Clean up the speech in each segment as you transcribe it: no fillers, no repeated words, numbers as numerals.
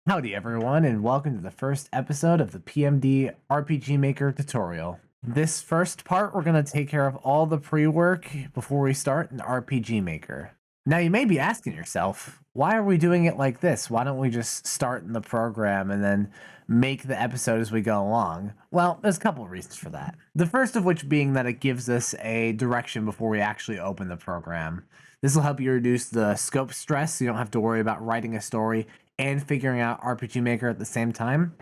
Howdy everyone, and welcome to the first episode of the PMD RPG Maker tutorial. This first part, we're going to take care of all the pre-work before we start in RPG Maker. Now you may be asking yourself, why are we doing it like this? Why don't we just start in the program and then make the episode as we go along? Well, there's a couple of reasons for that. The first of which being that it gives us a direction before we actually open the program. This will help you reduce the scope stress so you don't have to worry about writing a story and figuring out RPG Maker at the same time.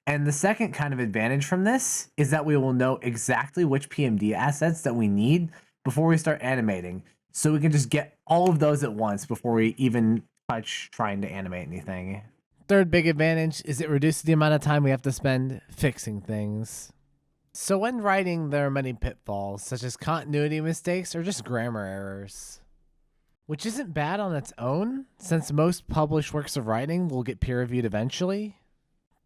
And the second kind of advantage from this is that we will know exactly which PMD assets that we need before we start animating. So we can just get all of those at once before we even touch trying to animate anything. Third big advantage is it reduces the amount of time we have to spend fixing things. So when writing, there are many pitfalls, such as continuity mistakes or just grammar errors. Which isn't bad on its own, since most published works of writing will get peer-reviewed eventually.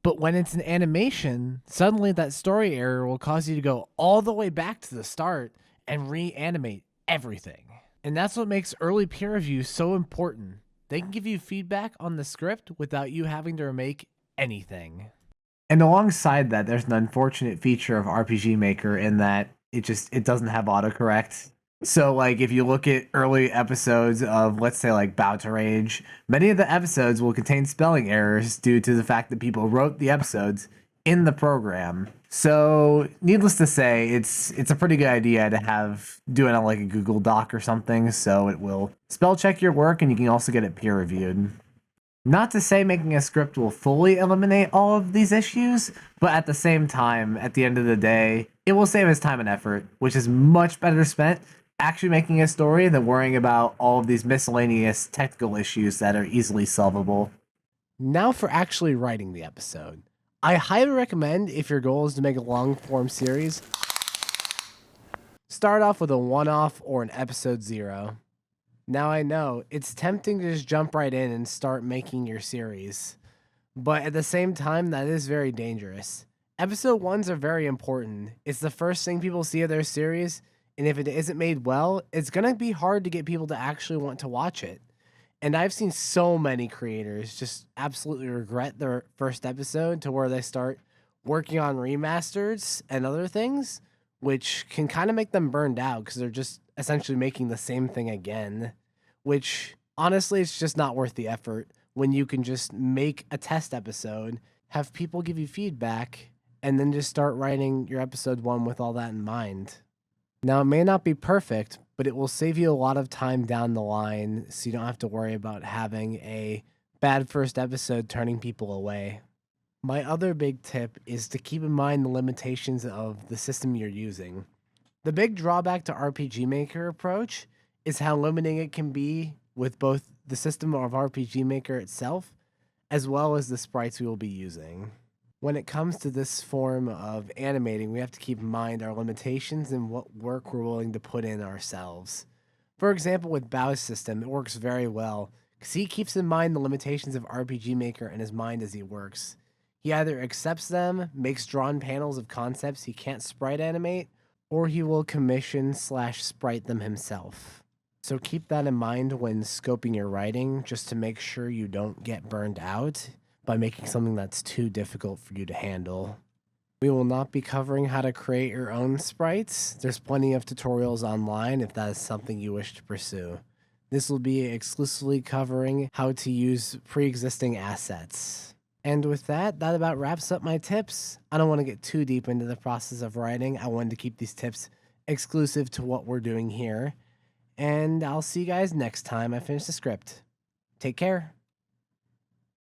But when it's an animation, suddenly that story error will cause you to go all the way back to the start and reanimate everything. And that's what makes early peer reviews so important. They can give you feedback on the script without you having to remake anything. And alongside that, there's an unfortunate feature of RPG Maker in that it doesn't have autocorrect. So, like, if you look at early episodes of, let's say, like, Bow to Rage, many of the episodes will contain spelling errors due to the fact that people wrote the episodes in the program. So, needless to say, it's a pretty good idea to do it on, like, a Google Doc or something, so it will spell check your work, and you can also get it peer reviewed. Not to say making a script will fully eliminate all of these issues, but at the same time, at the end of the day, it will save us time and effort, which is much better spent actually making a story than worrying about all of these miscellaneous technical issues that are easily solvable. Now for actually writing the episode. I highly recommend, if your goal is to make a long-form series, start off with a one-off or an episode 0. Now I know, it's tempting to just jump right in and start making your series, but at the same time, that is very dangerous. Episode 1s are very important. It's the first thing people see of their series, and if it isn't made well, it's going to be hard to get people to actually want to watch it. And I've seen so many creators just absolutely regret their first episode to where they start working on remasters and other things, which can kind of make them burned out because they're just essentially making the same thing again, which honestly, it's just not worth the effort when you can just make a test episode, have people give you feedback, and then just start writing your episode 1 with all that in mind. Now, it may not be perfect, but it will save you a lot of time down the line so you don't have to worry about having a bad first episode turning people away. My other big tip is to keep in mind the limitations of the system you're using. The big drawback to RPG Maker approach is how limiting it can be with both the system of RPG Maker itself as well as the sprites we will be using. When it comes to this form of animating, we have to keep in mind our limitations and what work we're willing to put in ourselves. For example, with Bao's system, it works very well because he keeps in mind the limitations of RPG Maker in his mind as he works. He either accepts them, makes drawn panels of concepts he can't sprite animate, or he will commission/sprite them himself. So keep that in mind when scoping your writing, just to make sure you don't get burned out by making something that's too difficult for you to handle. We will not be covering how to create your own sprites. There's plenty of tutorials online if that is something you wish to pursue. This will be exclusively covering how to use pre-existing assets. And with that about wraps up my tips. I don't want to get too deep into the process of writing. I wanted to keep these tips exclusive to what we're doing here. And I'll see you guys next time I finish the script. Take care.